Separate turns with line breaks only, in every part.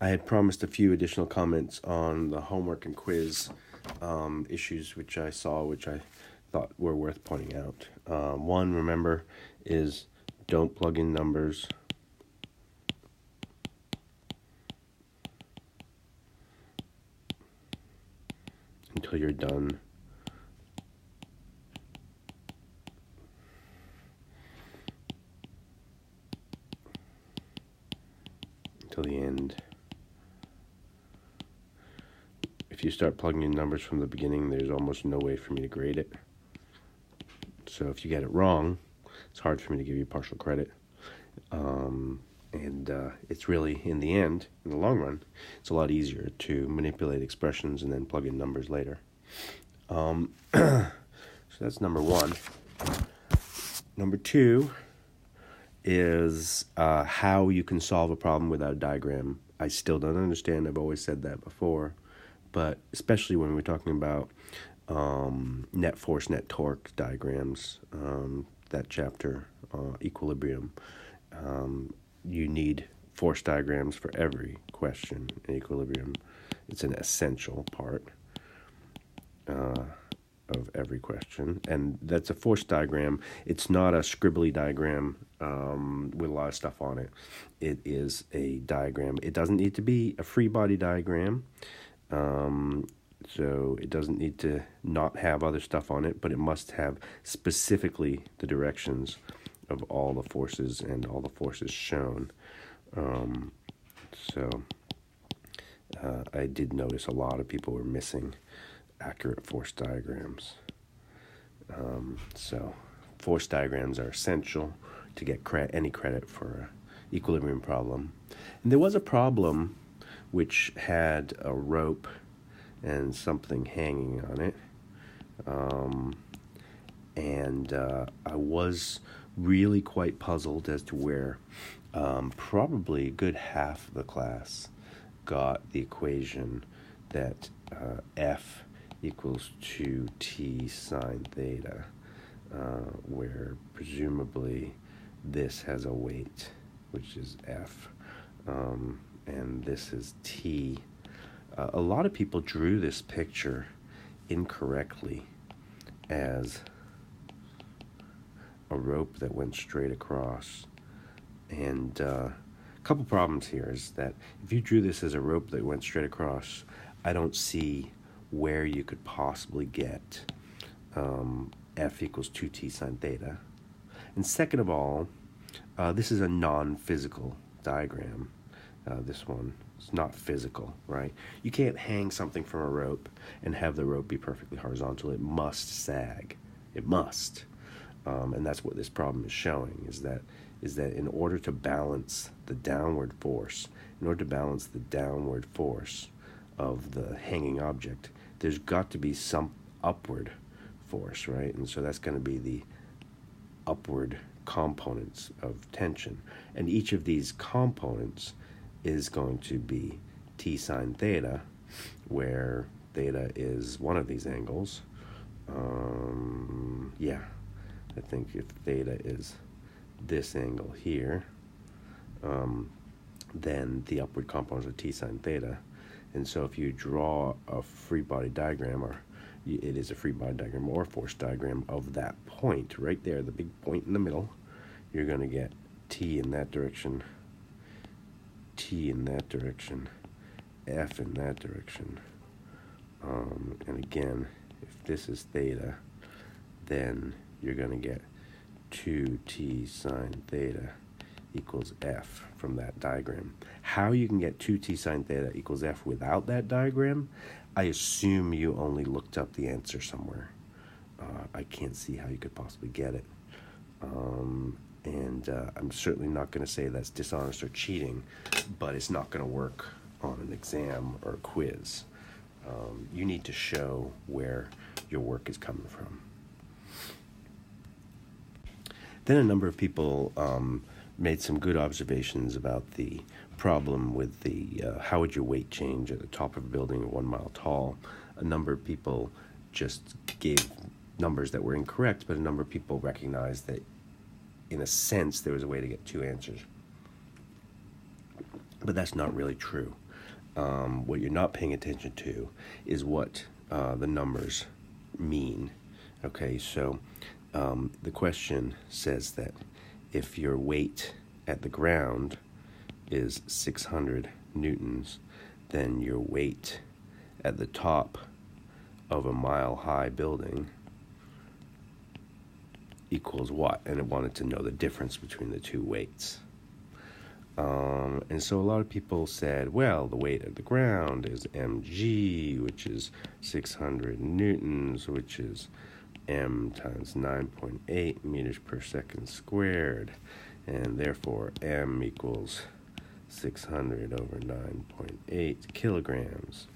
I had promised a few additional comments on the homework and quiz issues which I saw, which I thought were worth pointing out. One, remember, is don't plug in numbers. Until you're done. Until the end. If you start plugging in numbers from the beginning, there's almost no way for me to grade it. So if you get it wrong, it's hard for me to give you partial credit. It's really, in the end, in the long run, it's a lot easier to manipulate expressions and then plug in numbers later. So that's number one. Number two is how you can solve a problem without a diagram. I still don't understand. I've always said that before. But especially when we're talking about net force, net torque diagrams, that chapter, equilibrium, you need force diagrams for every question in equilibrium. It's an essential part of every question. And that's a force diagram. It's not a scribbly diagram with a lot of stuff on it. It is a diagram. It doesn't need to be a free body diagram. So it doesn't need to not have other stuff on it, but it must have specifically the directions of all the forces and all the forces shown. I did notice a lot of people were missing accurate force diagrams. So force diagrams are essential to get any credit for an equilibrium problem. And there was a problem which had a rope and something hanging on it. I was really quite puzzled as to where probably a good half of the class got the equation that F equals 2t sine theta, where presumably this has a weight, which is F, and this is t. A lot of people drew this picture incorrectly as a rope that went straight across. And a couple problems here is that if you drew this as a rope that went straight across, I don't see where you could possibly get F equals 2t sine theta. And second of all, this is a non-physical diagram. This one is not physical, right? You can't hang something from a rope and have the rope be perfectly horizontal. It must sag. It must. And that's what this problem is showing, is that in order to balance the downward force, of the hanging object, there's got to be some upward force, right? And so that's going to be the upward components of tension. And each of these components is going to be t sine theta, where theta is one of these angles. I think if theta is this angle here, then the upward components are t sine theta. And so if you draw a free body diagram, or it is a free body diagram or force diagram of that point right there, the big point in the middle, you're going to get t in that direction, t in that direction, F in that direction. And again, if this is theta, then you're going to get 2t sine theta equals F from that diagram. How you can get 2t sine theta equals F without that diagram, I assume you only looked up the answer somewhere. I can't see how you could possibly get it. I'm certainly not going to say that's dishonest or cheating, but it's not going to work on an exam or a quiz. You need to show where your work is coming from. Then a number of people made some good observations about the problem with the how would your weight change at the top of a building 1 mile tall. A number of people just gave numbers that were incorrect, but a number of people recognized that in a sense there was a way to get two answers. But that's not really true. what you're not paying attention to is what the numbers mean. Okay, so the question says that if your weight at the ground is 600 newtons, then your weight at the top of a mile-high building equals what? And it wanted to know the difference between the two weights. And so a lot of people said, well, the weight at the ground is mg, which is 600 newtons, which is m times 9.8 meters per second squared, and therefore m equals 600 over 9.8 kilograms.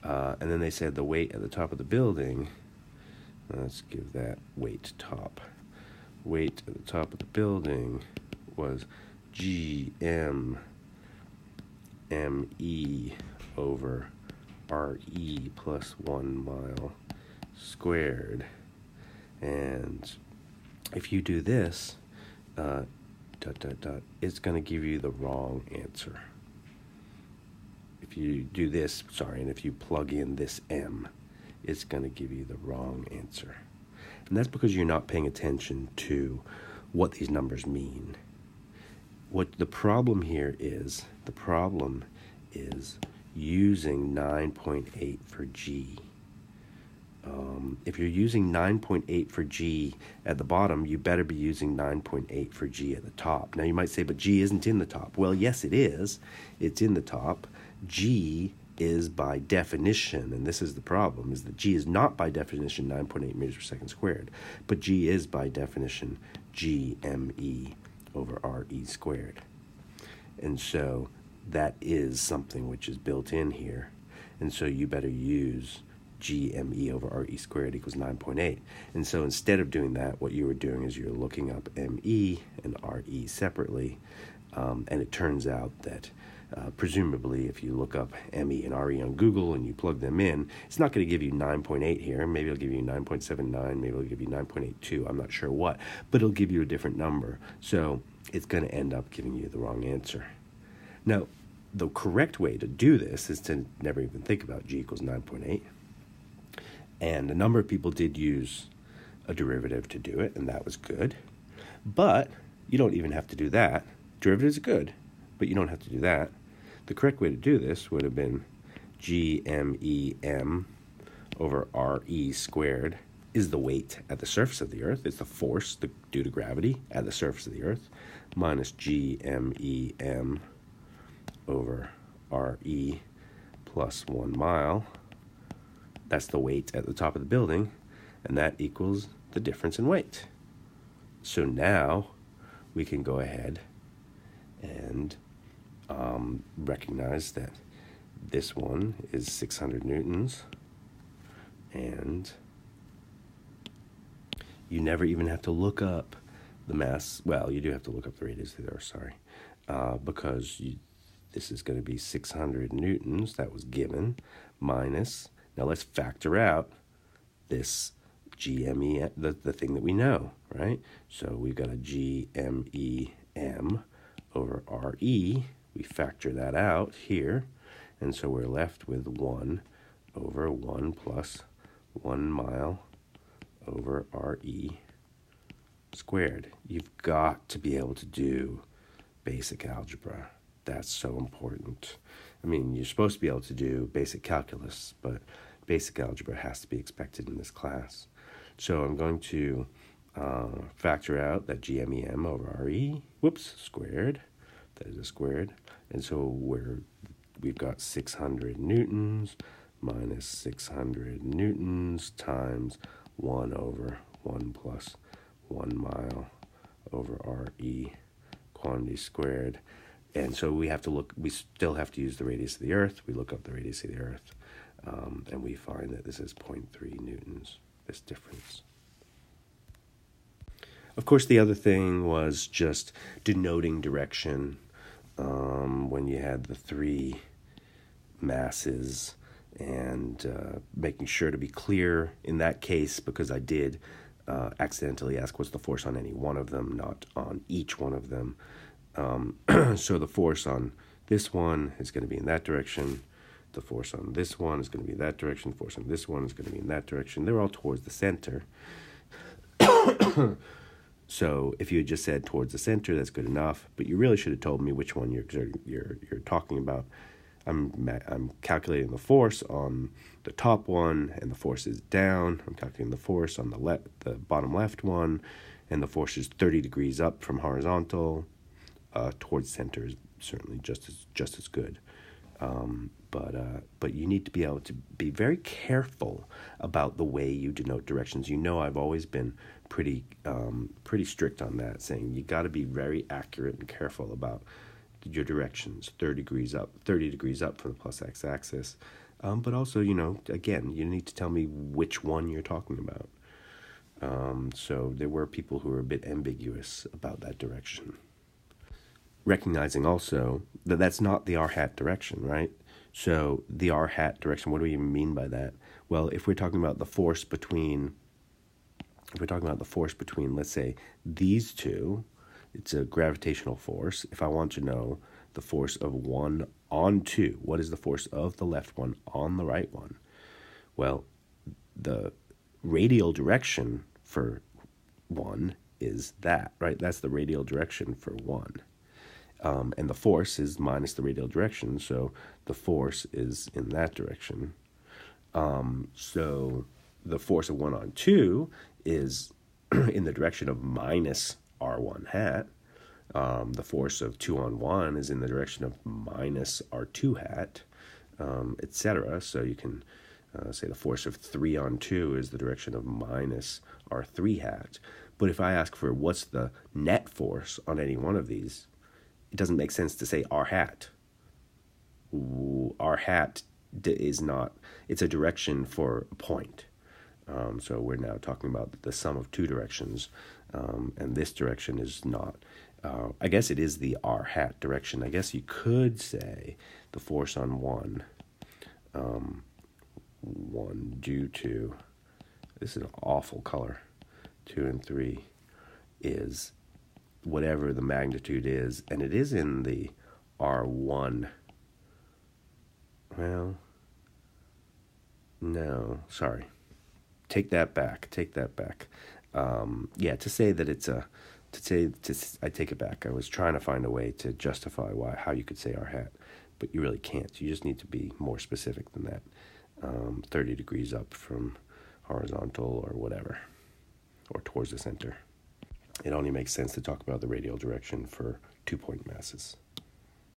And then they said the weight at the top of the building, let's give that weight top. Weight at the top of the building was GM ME over RE plus 1 mile squared. And if you do this, it's going to give you the wrong answer. If you do this, and if you plug in this M, it's going to give you the wrong answer. And that's because you're not paying attention to what these numbers mean. What the problem here is, using 9.8 for G. If you're using 9.8 for G at the bottom, you better be using 9.8 for G at the top. Now you might say, but G isn't in the top. Well, yes, it is. It's in the top. G is by definition, and this is the problem, is that G is not by definition 9.8 meters per second squared, but G is by definition GME over RE squared. And so that is something which is built in here. And so you better use GME over RE squared equals 9.8. And so instead of doing that, what you were doing is you're looking up ME and RE separately. And it turns out that presumably if you look up ME and RE on Google and you plug them in, it's not going to give you 9.8 here. Maybe it'll give you 9.79, maybe it'll give you 9.82, I'm not sure what, but it'll give you a different number. So it's going to end up giving you the wrong answer. Now, the correct way to do this is to never even think about G equals 9.8. And a number of people did use a derivative to do it, and that was good. But you don't even have to do that. Derivatives are good, but you don't have to do that. The correct way to do this would have been GMEM over RE squared is the weight at the surface of the Earth. It's the force due to gravity at the surface of the Earth, minus GMEM over RE plus 1 mile. That's the weight at the top of the building, and that equals the difference in weight. So now we can go ahead and recognize that this one is 600 newtons, and you never even have to look up the mass. Well, you do have to look up the radius of the Earth, because this is going to be 600 newtons, that was given, minus, now let's factor out this GME, the thing that we know, right? So we've got a GMEM over RE. We factor that out here, and so we're left with 1 over 1 plus 1 mile over RE squared. You've got to be able to do basic algebra. That's so important. I mean, you're supposed to be able to do basic calculus, but basic algebra has to be expected in this class. So I'm going to factor out that GMEM over RE, squared. That is a squared. And so we've got 600 newtons minus 600 newtons times 1 over 1 plus 1 mile over RE quantity squared. And so we still have to use the radius of the Earth. We look up the radius of the Earth, and we find that this is 0.3 newtons, this difference. Of course, the other thing was just denoting direction when you had the three masses, and making sure to be clear in that case, because I did accidentally ask what's the force on any one of them, not on each one of them. So the force on this one is going to be in that direction. The force on this one is going to be in that direction. The force on this one is going to be in that direction. They're all towards the center. So if you had just said towards the center, that's good enough. But you really should have told me which one you're talking about. I'm calculating the force on the top one, and the force is down. I'm calculating the force on the bottom left one, and the force is 30 degrees up from horizontal. Towards center is certainly just as good. But you need to be able to be very careful about the way you denote directions. You know, I've always been pretty strict on that, saying you got to be very accurate and careful about your directions. 30 degrees up from the plus x-axis. But also, you know, again, you need to tell me which one you're talking about. So there were people who were a bit ambiguous about that direction. Recognizing also that that's not the r hat direction, right? So the r hat direction, what do we even mean by that? Well, if we're talking about the force between, let's say, these two, it's a gravitational force. If I want to know the force of one on two, what is the force of the left one on the right one? Well, the radial direction for one is that, right? That's the radial direction for one. And the force is minus the radial direction, so the force is in that direction. So the force of 1 on 2 is in the direction of minus r1 hat. The force of 2 on 1 is in the direction of minus r2 hat, etc. So you can say the force of 3 on 2 is the direction of minus r3 hat. But if I ask for what's the net force on any one of these, it doesn't make sense to say r hat. R hat is not, it's a direction for a point. So we're now talking about the sum of two directions, and this direction is not. I guess it is the r hat direction. I guess you could say the force on one due to, this is an awful color, 2 and 3, is whatever the magnitude is, and it is in the R1. Well, no, sorry. Take that back. Yeah, to say that it's a, I take it back. I was trying to find a way to justify how you could say R hat, but you really can't. You just need to be more specific than that. 30 degrees up from horizontal or whatever, or towards the center. It only makes sense to talk about the radial direction for 2-point masses.